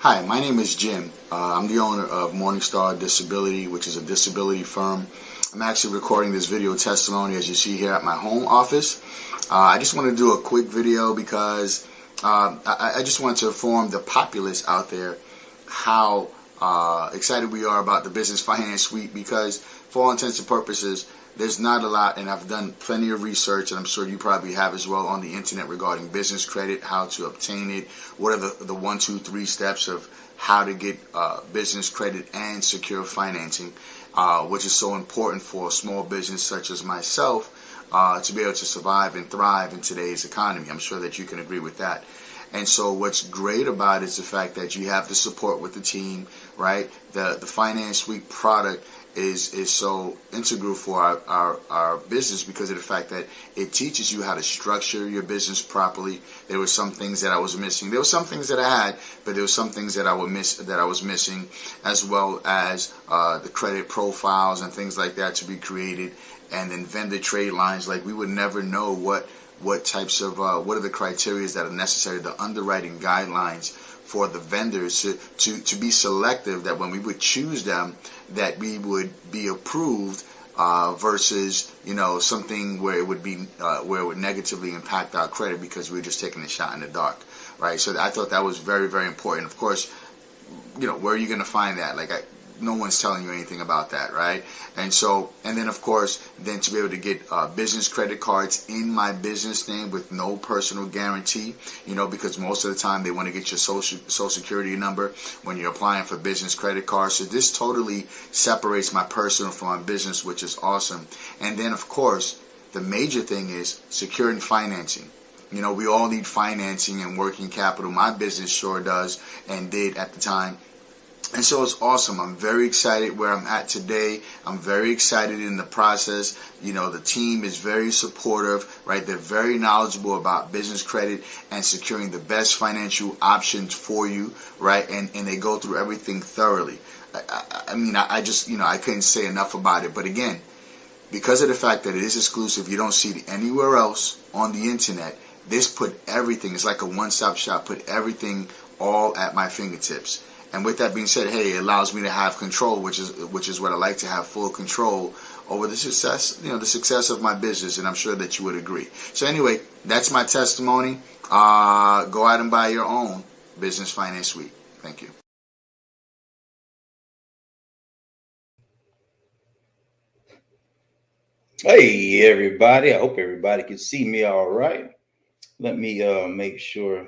Hi, my name is Jim. I'm the owner of Morningstar Disability, which is a disability firm. I'm actually recording this video testimony, as you see here, at my home office. I just want to do a quick video because I just want to inform the populace out there how excited we are about the Business Finance Suite, because for all intents and purposes, there's not a lot, and I've done plenty of research, and I'm sure you probably have as well, on the internet regarding business credit, how to obtain it, what are the 1, 2, 3 steps of how to get business credit and secure financing, which is so important for a small business such as myself to be able to survive and thrive in today's economy. I'm sure that you can agree with that. And so what's great about it is the fact that you have the support with the team, right? The Finance Suite product is so integral for our business because of the fact that it teaches you how to structure your business properly. There were some things that I was missing. There were some things that I had, but there were some things that I was missing, as well as the credit profiles and things like that to be created, and then vendor trade lines. Like, we would never know what types of what are the criteria that are necessary, the underwriting guidelines for the vendors to be selective, that when we would choose them, that we would be approved versus something where it would be where it would negatively impact our credit because we were just taking a shot in the dark, right? So I thought that was very, very important. Of course, where are you going to find that? No one's telling you anything about that, right? And then of course, then to be able to get business credit cards in my business name with no personal guarantee, because most of the time they want to get your social security number when you're applying for business credit cards. So this totally separates my personal from my business, which is awesome. And then of course, the major thing is securing financing. We all need financing and working capital. My business sure does, and did at the time. And so it's awesome. I'm very excited where I'm at today. I'm very excited in the process. The team is very supportive, right? They're very knowledgeable about business credit and securing the best financial options for you, right? And they go through everything thoroughly. I couldn't say enough about it. But again, because of the fact that it is exclusive, you don't see it anywhere else on the internet. This put everything, it's like a one-stop shop, put everything all at my fingertips. And with that being said, hey, it allows me to have control, which is what I like, to have full control over the success of my business, and I'm sure that you would agree. So anyway, that's my testimony. Go out and buy your own Business Finance Suite. Thank you. Hey everybody, I hope everybody can see me all right. Let me make sure.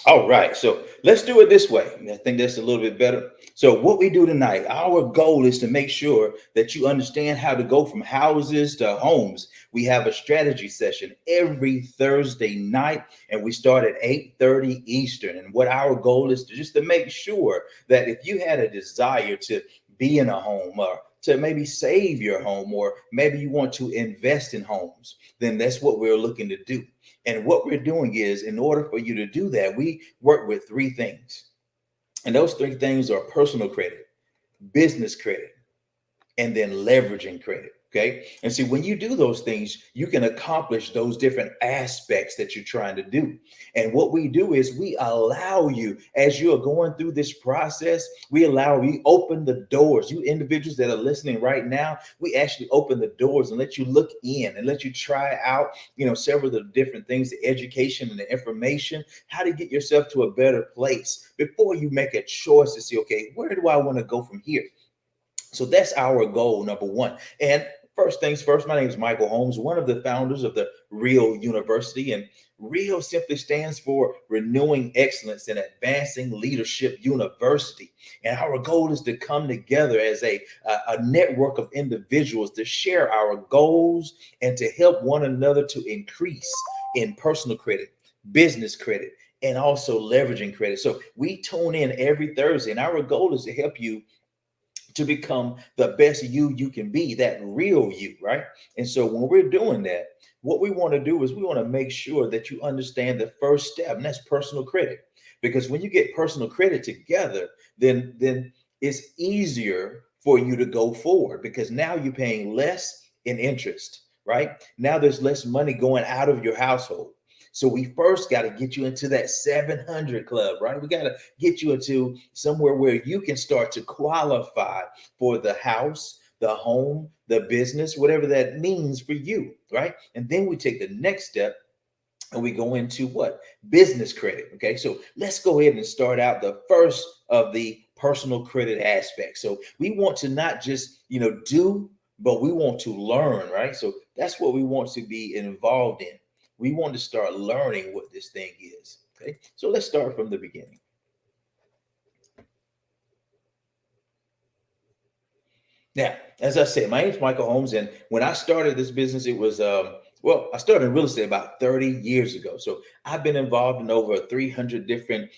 All right, so let's do it this way. I think that's a little bit better. So what we do tonight, our goal is to make sure that you understand how to go from houses to homes. We have a strategy session every Thursday night, and we start at 8:30 Eastern. And what our goal is to make sure that if you had a desire to be in a home, or to maybe save your home, or maybe you want to invest in homes, then that's what we're looking to do. And what we're doing is, in order for you to do that, we work with 3 things. And those 3 things are personal credit, business credit, and then leveraging credit. Okay. And see, when you do those things, you can accomplish those different aspects that you're trying to do. And what we do is we allow you, as you are going through this process, we open the doors. You individuals that are listening right now, we actually open the doors and let you look in and let you try out, several of the different things, the education and the information, how to get yourself to a better place before you make a choice to see, okay, where do I want to go from here? So that's our goal, number one. And first things first, my name is Michael Holmes, one of the founders of the Real University. And Real simply stands for Renewing Excellence and Advancing Leadership University. And our goal is to come together as a network of individuals to share our goals and to help one another to increase in personal credit, business credit, and also leveraging credit. So we tune in every Thursday, and our goal is to help you to become the best you can be, that real you, right? And so when we're doing that, what we want to do is we want to make sure that you understand the first step, and that's personal credit. Because when you get personal credit together, then it's easier for you to go forward, because now you're paying less in interest, right? Now there's less money going out of your household. So we first got to get you into that 700 club, right? We got to get you into somewhere where you can start to qualify for the house, the home, the business, whatever that means for you, right? And then we take the next step and we go into what? Business credit. Okay. So let's go ahead and start out the first of the personal credit aspects. So we want to not just, do, but we want to learn, right? So that's what we want to be involved in. We want to start learning what this thing is. Okay. So let's start from the beginning. Now, as I said, my name is Michael Holmes, and when I started this business, it was I started in real estate about 30 years ago. So I've been involved in over 300 different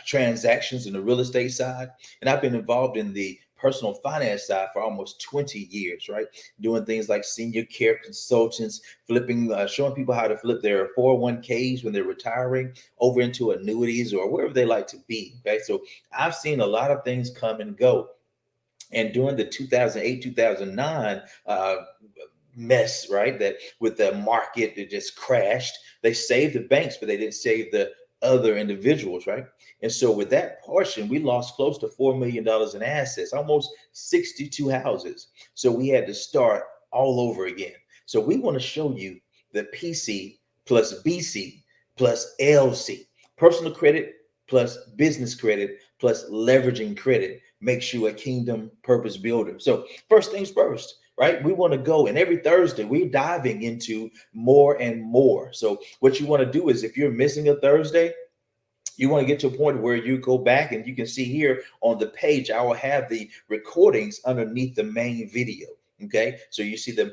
transactions in the real estate side, and I've been involved in the personal finance side for almost 20 years, right? Doing things like senior care consultants, flipping, showing people how to flip their 401ks when they're retiring over into annuities or wherever they like to be. Okay, so I've seen a lot of things come and go. And during the 2008, 2009 mess, right, that with the market, it just crashed. They saved the banks, but they didn't save the other individuals, right? And so with that portion, we lost close to $4 million in assets, almost 62 houses. So we had to start all over again. So we want to show you the PC plus BC plus LC, personal credit plus business credit plus leveraging credit makes you a kingdom purpose builder. So first things first, right? We want to go, and every Thursday we're diving into more and more. So what you want to do is if you're missing a Thursday, you want to get to a point where you go back and you can see here on the page, I will have the recordings underneath the main video. Okay. So you see the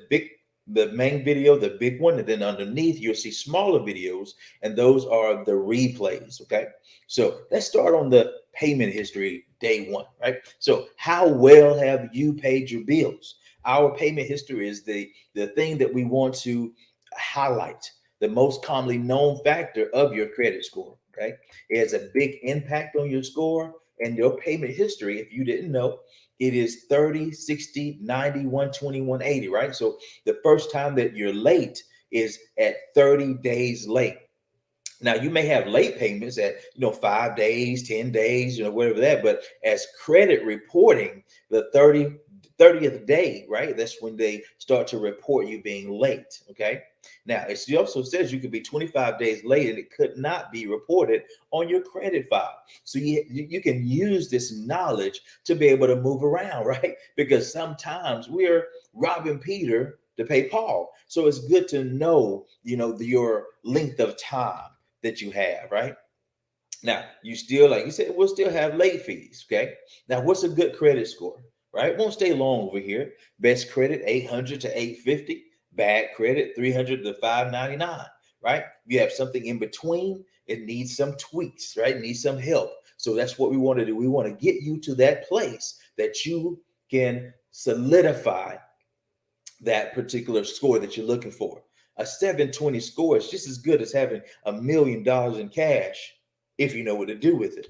main video, the big one, and then underneath you'll see smaller videos, and those are the replays. Okay. So let's start on the payment history day one, right? So how well have you paid your bills? Our payment history is the thing that we want to highlight, the most commonly known factor of your credit score. Okay. It has a big impact on your score and your payment history. If you didn't know, it is 30, 60, 90, 120, 180, right? So the first time that you're late is at 30 days late. Now you may have late payments at 5 days, 10 days, whatever that, but as credit reporting, the 30th day, right? That's when they start to report you being late. Okay. Now it also says you could be 25 days late and it could not be reported on your credit file. So you can use this knowledge to be able to move around, right? Because sometimes we're robbing Peter to pay Paul. So it's good to know, your length of time that you have, right? Now, you still, like you said, we'll still have late fees. Okay. Now, what's a good credit score, right? Won't stay long over here. Best credit, 800 to 850. Bad credit, 300 to 599, right? You have something in between. It needs some tweaks, right? It needs some help. So that's what we want to do. We want to get you to that place that you can solidify that particular score that you're looking for. A 720 score is just as good as having $1 million in cash if you know what to do with it.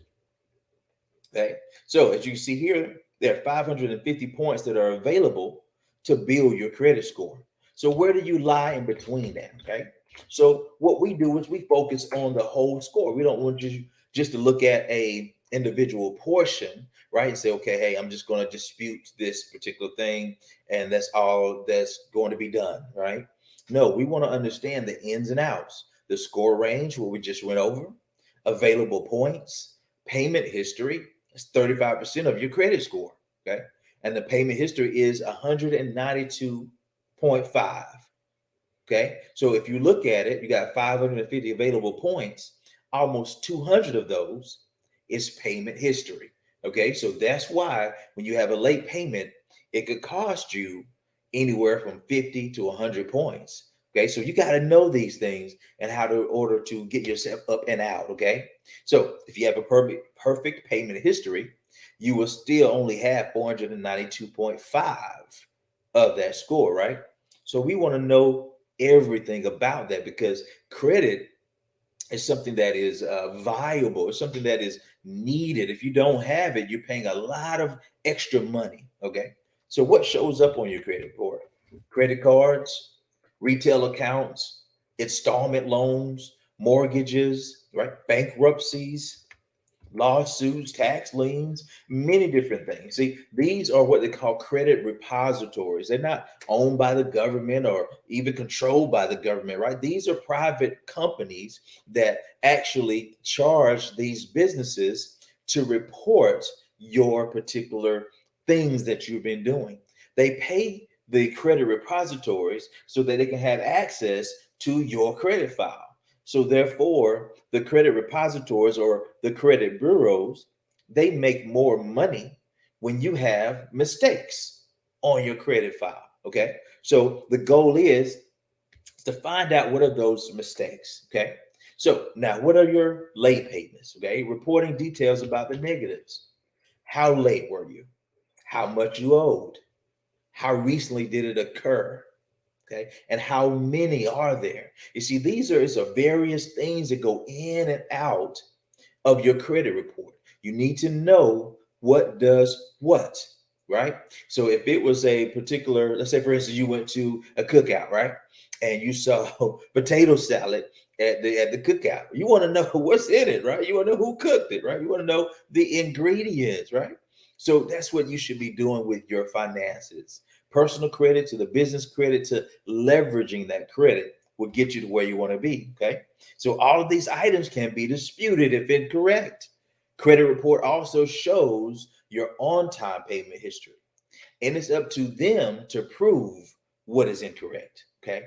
Okay. So as you see here, there are 550 points that are available to build your credit score. So where do you lie in between that? Okay. So what we do is we focus on the whole score. We don't want you just to look at a individual portion, right? And say, okay, hey, I'm just going to dispute this particular thing, and that's all that's going to be done, right? No, we want to understand the ins and outs, the score range, what we just went over, available points, payment history. It's 35% of your credit score. Okay. And the payment history is 192.5. Okay. So if you look at it, you got 550 available points, almost 200 of those is payment history. Okay. So that's why when you have a late payment, it could cost you anywhere from 50 to 100 points. Okay, so you got to know these things and how to order to get yourself up and out. Okay, so if you have a perfect payment history, you will still only have 492.5 of that score, right? So we want to know everything about that because credit is something that is viable. It's something that is needed. If you don't have it, you're paying a lot of extra money. Okay, so what shows up on your credit report? credit cards, retail accounts, installment loans, mortgages, right? Bankruptcies, lawsuits, tax liens, many different things. See, these are what they call credit repositories. They're not owned by the government or even controlled by the government, right? These are private companies that actually charge these businesses to report your particular things that you've been doing. They pay the credit repositories so that they can have access to your credit file. So therefore, the credit repositories or the credit bureaus, they make more money when you have mistakes on your credit file. Okay. So the goal is to find out what are those mistakes. Okay. So now what are your late payments? Okay. Reporting details about the negatives. How late were you? How much you owed? How recently did it occur? Okay, and how many are there? You see, these are various things that go in and out of your credit report. You need to know what does what, right? So if it was a particular, let's say for instance, you went to a cookout, right? And you saw potato salad at the cookout. You want to know what's in it, right? You want to know who cooked it, right? You want to know the ingredients, right? So that's what you should be doing with your finances. Personal credit to the business credit to leveraging that credit will get you to where you want to be. Okay. So all of these items can be disputed if incorrect. Credit report also shows your on-time payment history, and it's up to them to prove what is incorrect. Okay.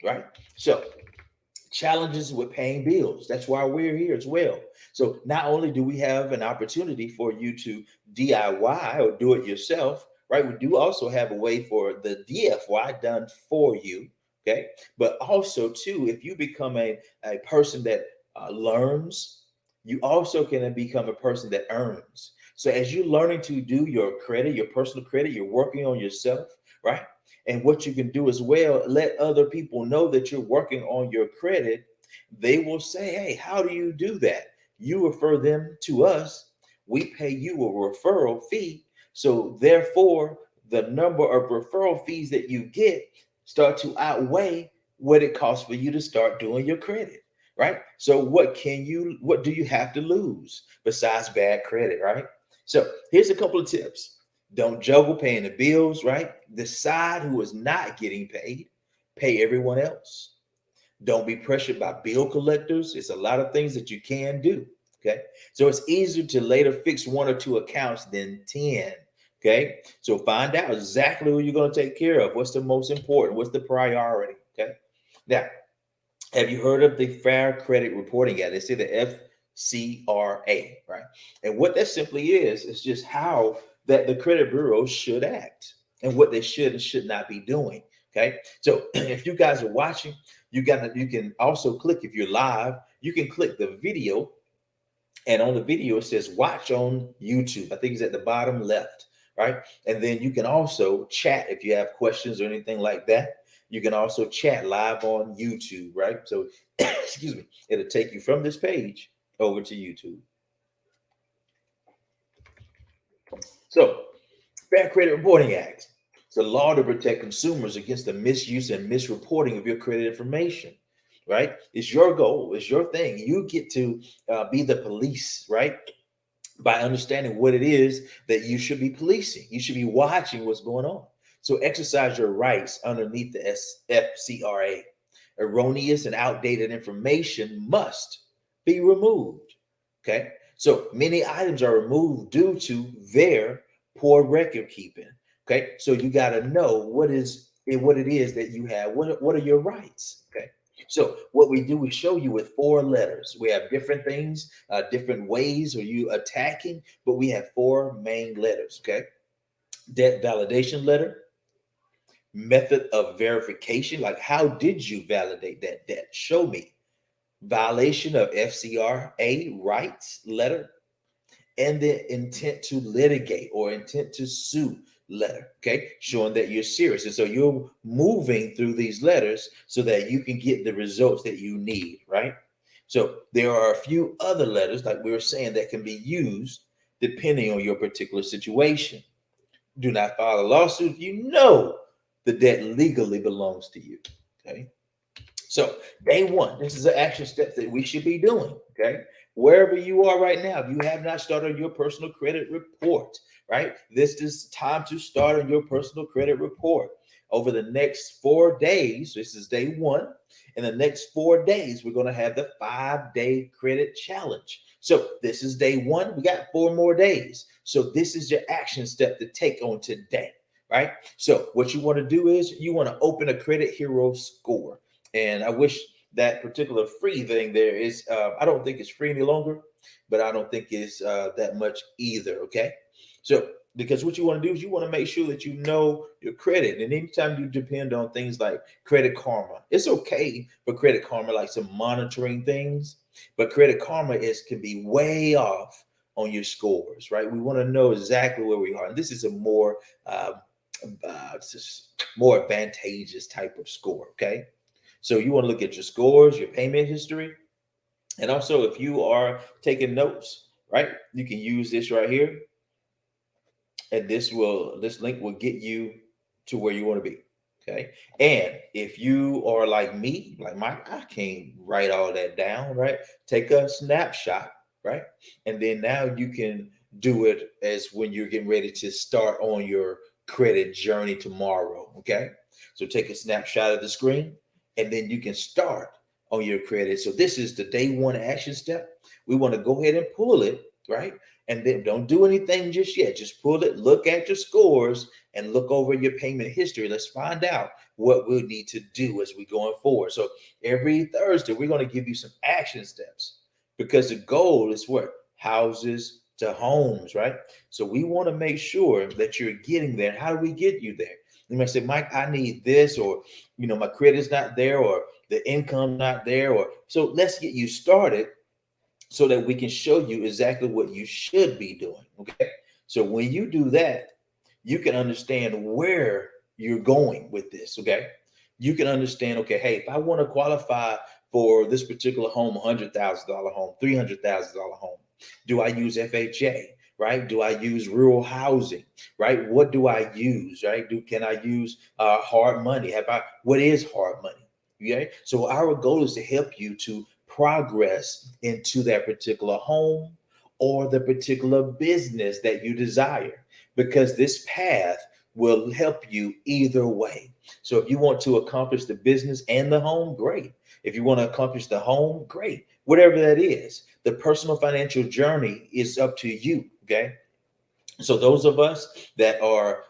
Right. So challenges with paying bills. That's why we're here as well. So not only do we have an opportunity for you to DIY or do it yourself, right? We do also have a way for the DFY done for you. Okay. But also, too, if you become a person that learns, you also can become a person that earns. So as you're learning to do your credit, your personal credit, you're working on yourself, right? And what you can do as well, let other people know that you're working on your credit. They will say, hey, how do you do that? You refer them to us. We pay you a referral fee. So therefore, the number of referral fees that you get start to outweigh what it costs for you to start doing your credit, right? So what do you have to lose besides bad credit, right? So here's a couple of tips. Don't juggle paying the bills, right? Decide who is not getting paid. Pay everyone else. Don't be pressured by bill collectors. It's a lot of things that you can do. Okay. So it's easier to later fix one or two accounts than 10. Okay. So find out exactly who you're going to take care of. What's the most important? What's the priority? Okay. Now, have you heard of the Fair Credit Reporting Act? They say the FCRA, right? And what that simply is just how that the credit bureau should act and what they should and should not be doing. Okay. So if you guys are watching, you can also click, if you're live, you can click the video, and on the video it says watch on YouTube. I think it's at the bottom left, right? And then you can also chat if you have questions or anything like that. You can also chat live on YouTube, right? So excuse me, it'll take you from this page over to YouTube. So, Fair Credit Reporting Act. It's a law to protect consumers against the misuse and misreporting of your credit information, right? It's your goal, it's your thing. You get to be the police, right? By understanding what it is that you should be policing. You should be watching what's going on. So exercise your rights underneath the FCRA. Erroneous and outdated information must be removed. Okay. So many items are removed due to their poor record keeping. Okay. So you got to know what it is that you have. What are your rights? Okay. So what we do, we show you with 4 letters. We have different things, different ways are you attacking, but we have 4 main letters. Okay. Debt validation letter, method of verification, like how did you validate that debt? Show me. Violation of FCRA rights letter, and the intent to litigate or intent to sue letter. Okay, showing that you're serious. And so you're moving through these letters so that you can get the results that you need, right? So there are a few other letters, like we were saying, that can be used depending on your particular situation. Do not file a lawsuit if you know the debt legally belongs to you. Okay. So day one, this is an action step that we should be doing. Okay. Wherever you are right now, if you have not started your personal credit report, right? This is time to start on your personal credit report. Over the next 4 days, this is day one. In the next 4 days, we're going to have the 5-day credit challenge. So this is day one. We got 4 more days. So this is your action step to take on today, right? So what you want to do is you want to open a Credit Hero score. And I wish that particular free thing there is, I don't think it's free any longer, but I don't think it's that much either. Okay. So, because what you want to do is you want to make sure that you know your credit. And anytime you depend on things like Credit Karma, it's okay for Credit Karma, like some monitoring things, but Credit Karma can be way off on your scores, right? We want to know exactly where we are. And this is a more, more advantageous type of score. Okay. So you want to look at your scores, your payment history. And also if you are taking notes, right, you can use this right here. And this link will get you to where you want to be. Okay. And if you are like me, like Mike, I can't write all that down, right? Take a snapshot, right? And then now you can do it as when you're getting ready to start on your credit journey tomorrow. Okay. So take a snapshot of the screen and then you can start on your credit. So this is the day one action step. We want to go ahead and pull it, right? And then don't do anything just yet. Just pull it, look at your scores, and look over your payment history. Let's find out what we need to do as we going forward. So every Thursday, we're going to give you some action steps because the goal is what? Houses to homes, right? So we want to make sure that you're getting there. How do we get you there? You might say, Mike, I need this, or, my credit's not there, or the income not there. Or so let's get you started so that we can show you exactly what you should be doing. Okay. So when you do that, you can understand where you're going with this. Okay. You can understand, okay, hey, if I want to qualify for this particular home, $100,000 home, $300,000 home, do I use FHA? Right? Do I use rural housing? Right? What do I use? Right? Can I use hard money? What is hard money? Okay. So our goal is to help you to progress into that particular home or the particular business that you desire, because this path will help you either way. So if you want to accomplish the business and the home, great. If you want to accomplish the home, great. Whatever that is, the personal financial journey is up to you. Okay. So those of us that are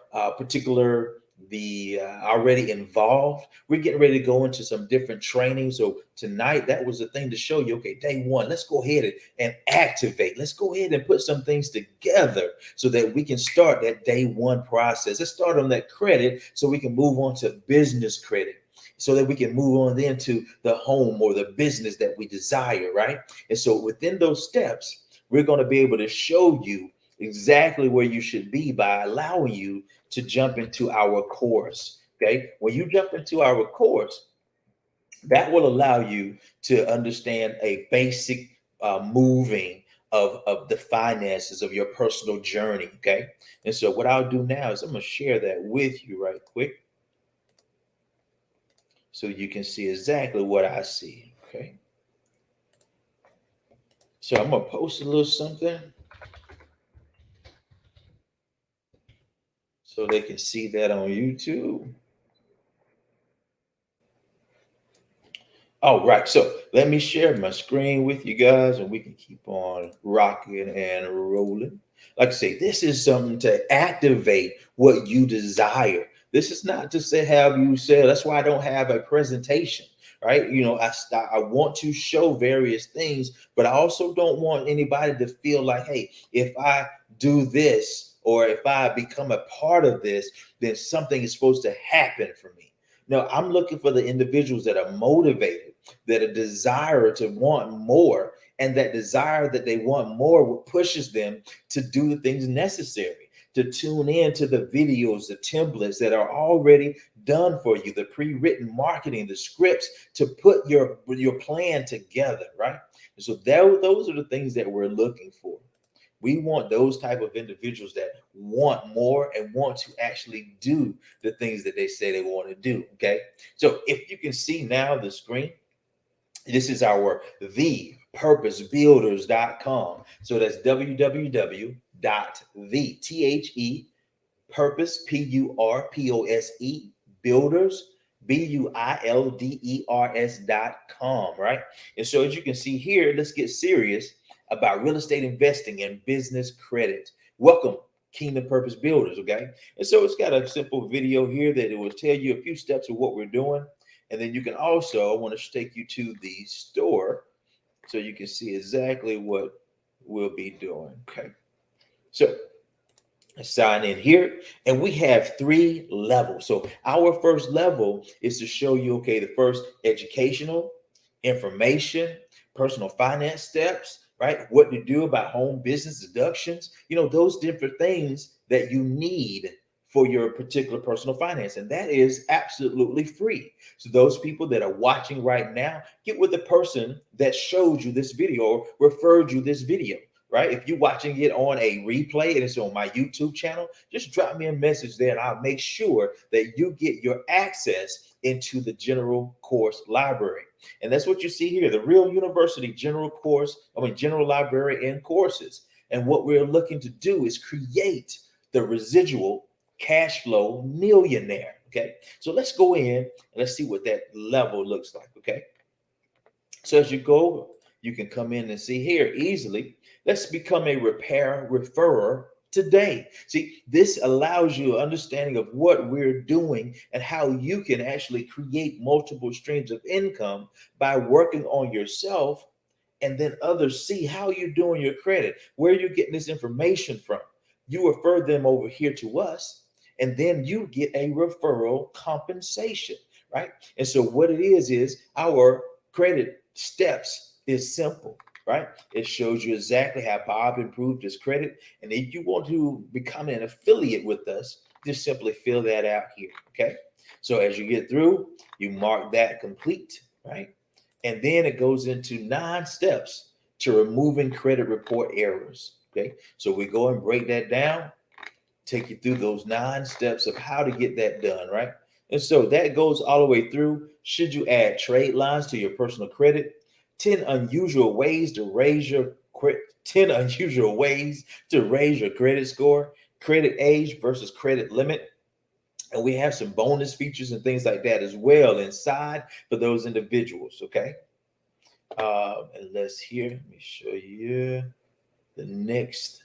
already involved, we're getting ready to go into some different training. So tonight, that was the thing to show you, okay, day one, let's go ahead and activate. Let's go ahead and put some things together so that we can start that day one process. Let's start on that credit so we can move on to business credit, so that we can move on then to the home or the business that we desire, right? And so within those steps, we're going to be able to show you exactly where you should be by allowing you to jump into our course. Okay. When you jump into our course, that will allow you to understand a basic moving of the finances of your personal journey. Okay. And so what I'll do now is I'm going to share that with you right quick so you can see exactly what I see. Okay. So I'm going to post a little something so they can see that on YouTube. All right, so let me share my screen with you guys and we can keep on rocking and rolling. Like I say, this is something to activate what you desire. This is not just to have you say, that's why I don't have a presentation, right? I want to show various things, but I also don't want anybody to feel like, hey, if I do this or if I become a part of this, then something is supposed to happen for me. No, I'm looking for the individuals that are motivated, that a desire to want more, and that desire that they want more pushes them to do the things necessary, to tune in to the videos, the templates that are already done for you, the pre-written marketing, the scripts to put your plan together, right? And so those are the things that we're looking for. We want those type of individuals that want more and want to actually do the things that they say they want to do. Okay. So if you can see now the screen, this is our thepurposebuilders.com. So that's www.the purpose purpose builders builders.com, right? And so as you can see here, let's get serious about real estate investing and business credit. Welcome, Kingdom Purpose Builders. Okay, and so it's got a simple video here that it will tell you a few steps of what we're doing, and then you can also, I want to take you to the store so you can see exactly what we'll be doing. Okay, so sign in here, and we have 3 levels. So our first level is to show you, okay, the first educational information, personal finance steps, right? What to do about home business deductions, those different things that you need for your particular personal finance. And that is absolutely free. So those people that are watching right now, get with the person that showed you this video or referred you this video. Right? If you're watching it on a replay and it's on my YouTube channel, just drop me a message there and I'll make sure that you get your access into the general course library. And that's what you see here, the Real University general library and courses. And what we're looking to do is create the residual cash flow millionaire. Okay. So let's go in and let's see what that level looks like. Okay. So as you go, you can come in and see here easily. Let's become a referrer today. See, this allows you an understanding of what we're doing and how you can actually create multiple streams of income by working on yourself, and then others see how you're doing your credit, where you're getting this information from. You refer them over here to us, and then you get a referral compensation, right? And so what it is our credit steps is simple. Right? It shows you exactly how Bob improved his credit. And if you want to become an affiliate with us, just simply fill that out here. Okay. So as you get through, you mark that complete, right? And then it goes into 9 steps to removing credit report errors. Okay. So we go and break that down, take you through those 9 steps of how to get that done, right? And so that goes all the way through. Should you add trade lines to your personal credit? 10 unusual ways to raise your 10 unusual ways to raise your credit score, credit age versus credit limit. And we have some bonus features and things like that as well inside for those individuals. Okay. And let me show you the next.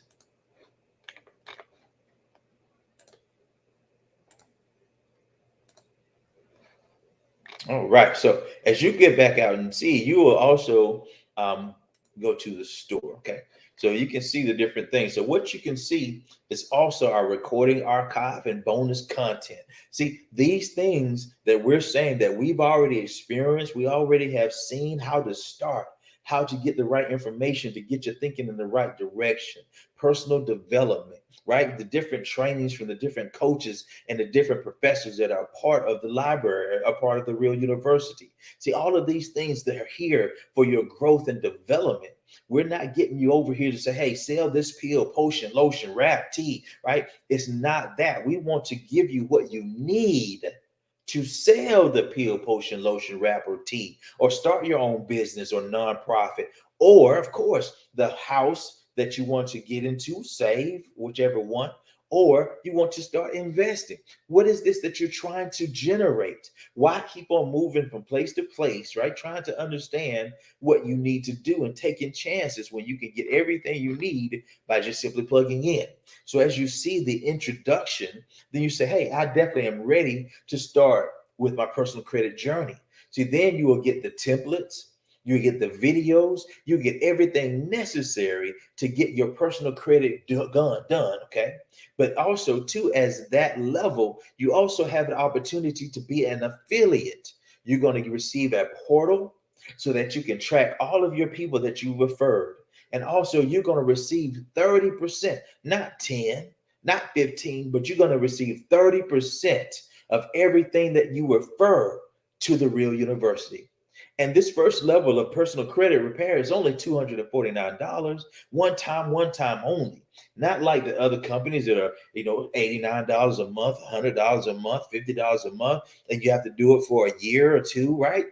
All right. So as you get back out and see, you will also go to the store. Okay. So you can see the different things. So what you can see is also our recording archive and bonus content. See, these things that we're saying that we've already experienced, we already have seen how to start, how to get the right information to get you thinking in the right direction, personal development, right? The different trainings from the different coaches and the different professors that are part of the library, are part of the Real University. See, all of these things that are here for your growth and development. We're not getting you over here to say, hey, sell this pill, potion, lotion, wrap, tea, right? It's not that. We want to give you what you need to sell the pill, potion, lotion, wrap, or tea, or start your own business or nonprofit, or of course, the house that you want to get into, save, whichever one, or you want to start investing. What is this that you're trying to generate? Why keep on moving from place to place, right? Trying to understand what you need to do and taking chances when you can get everything you need by just simply plugging in. So as you see the introduction, then you say, hey, I definitely am ready to start with my personal credit journey. See, then you will get the templates, you get the videos, you get everything necessary to get your personal credit done, okay? But also, too, as that level, you also have an opportunity to be an affiliate. You're going to receive a portal so that you can track all of your people that you referred. And also, you're going to receive 30%, not 10, not 15, but you're going to receive 30% of everything that you refer to the Real University. And this first level of personal credit repair is only $249, one time only. Not like the other companies that are, $89 a month, $100 a month, $50 a month, and you have to do it for a year or two, right?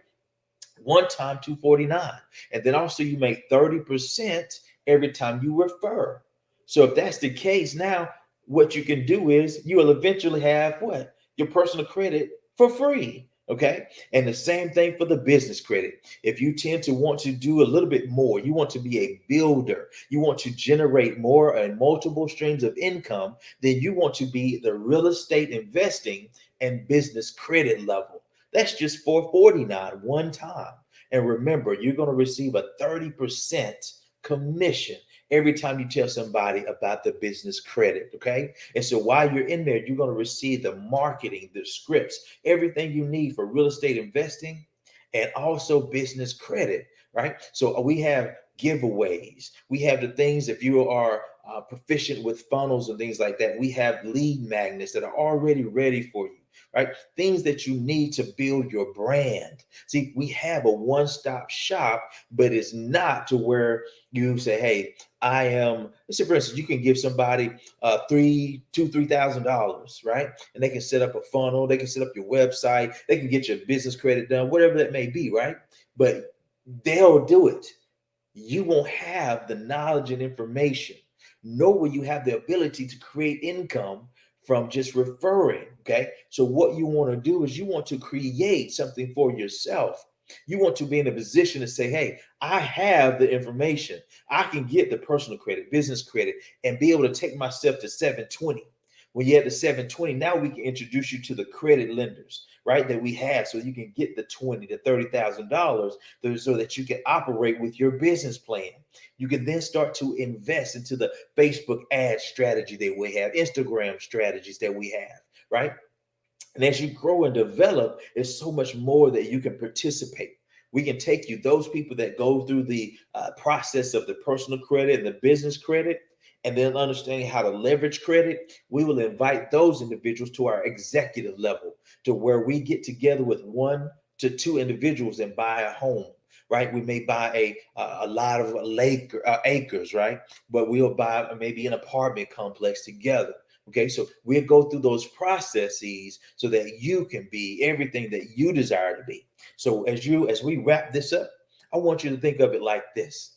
One time 249. And then also you make 30% every time you refer. So if that's the case, now what you can do is you will eventually have what? Your personal credit for free. Okay. And the same thing for the business credit. If you tend to want to do a little bit more, you want to be a builder, you want to generate more and multiple streams of income, then you want to be the real estate investing and business credit level. That's just 449 one time. And remember, you're going to receive a 30% commission every time you tell somebody about the business credit. Okay. And so while you're in there, you're going to receive the marketing, the scripts, everything you need for real estate investing and also business credit. Right. So we have giveaways. We have the things, if you are proficient with funnels and things like that, we have lead magnets that are already ready for you. Right? Things that you need to build your brand. See, we have a one-stop shop, but it's not to where you say, hey, I am, let's say for instance, you can give somebody $3,000, right? And they can set up a funnel, they can set up your website, they can get your business credit done, whatever that may be, right? But they'll do it. You won't have the knowledge and information, nor will you have the ability to create income from just referring. Okay. So what you want to do is you want to create something for yourself. You want to be in a position to say, hey, I have the information. I can get the personal credit, business credit, and be able to take myself to 720. When you're at the 720, now we can introduce you to the credit lenders, right? That we have, so you can get the $20,000 to $30,000 so that you can operate with your business plan. You can then start to invest into the Facebook ad strategy that we have, Instagram strategies that we have, right? And as you grow and develop, there's so much more that you can participate. We can take you, those people that go through the process of the personal credit and the business credit, and then understanding how to leverage credit. We will invite those individuals to our executive level, to where we get together with 1 to 2 individuals and buy a home. Right, we may buy a lot of acres, right? But we'll buy maybe an apartment complex together. Okay, so we'll go through those processes so that you can be everything that you desire to be. So as we wrap this up, I want you to think of it like this.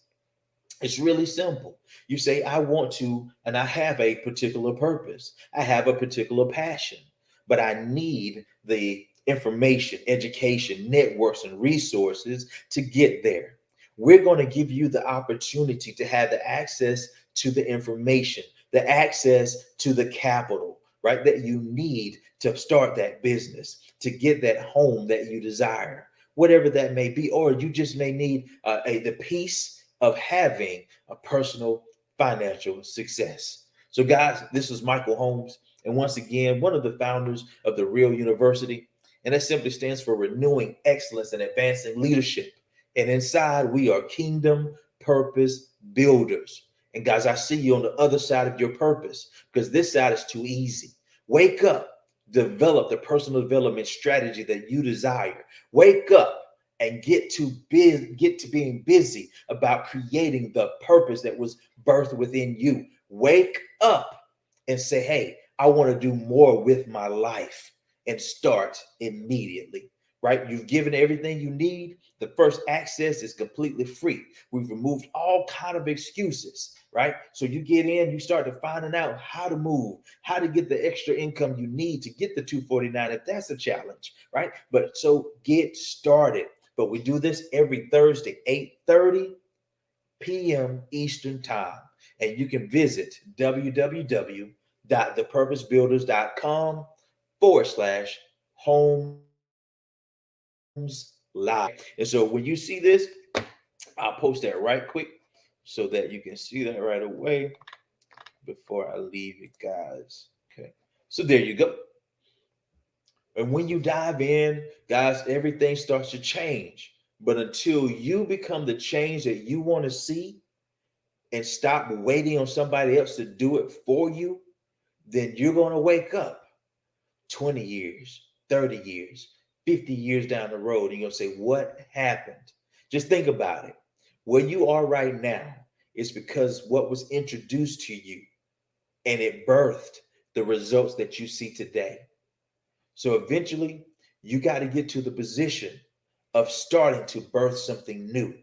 It's really simple. You say, I want to, and I have a particular purpose. I have a particular passion, but I need the information, education, networks, and resources to get there. We're going to give you the opportunity to have the access to the information, the access to the capital, right? That you need to start that business, to get that home that you desire, whatever that may be. Or you just may need the peace of having a personal financial success. So guys, this is Michael Holmes. And once again, one of the founders of the Real University. And that simply stands for Renewing Excellence and Advancing Leadership. And inside, we are kingdom purpose builders. And guys, I see you on the other side of your purpose, because this side is too easy. Wake up, develop the personal development strategy that you desire. Wake up and get to being busy about creating the purpose that was birthed within you. Wake up and say, hey, I want to do more with my life, and start immediately, right? You've given everything you need. The first access is completely free. We've removed all kind of excuses, right? So you get in, you start to finding out how to move, how to get the extra income you need to get the 249 if that's a challenge, right? But so get started. But we do this every Thursday, 8:30 p.m. Eastern time. And you can visit www.thepurposebuilders.com/homes live. And so when you see this, I'll post that right quick so that you can see that right away before I leave you guys. Okay. So there you go. And when you dive in, guys, everything starts to change. But until you become the change that you want to see and stop waiting on somebody else to do it for you, then you're going to wake up 20 years, 30 years, 50 years down the road, and you're going to say, what happened? Just think about it. Where you are right now is because what was introduced to you, and it birthed the results that you see today. So eventually, you got to get to the position of starting to birth something new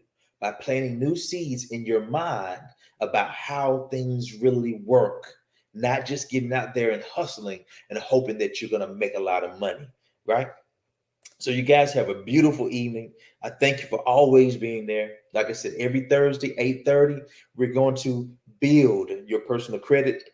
by planting new seeds in your mind about how things really work, not just getting out there and hustling and hoping that you're going to make a lot of money, right? So you guys have a beautiful evening. I thank you for always being there. Like I said, every Thursday, 8:30, we're going to build your personal credit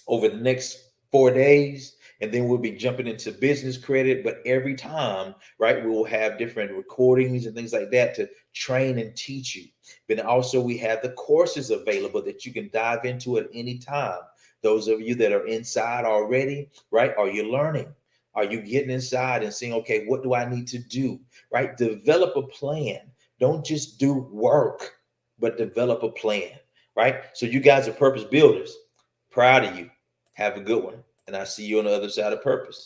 over the next 4 days. And then we'll be jumping into business credit. But every time, right, we will have different recordings and things like that to train and teach you. But also we have the courses available that you can dive into at any time. Those of you that are inside already, right, are you learning? Are you getting inside and saying, okay, what do I need to do, right? Develop a plan. Don't just do work, but develop a plan, right? So you guys are purpose builders. Proud of you. Have a good one. And I'll see you on the other side of purpose.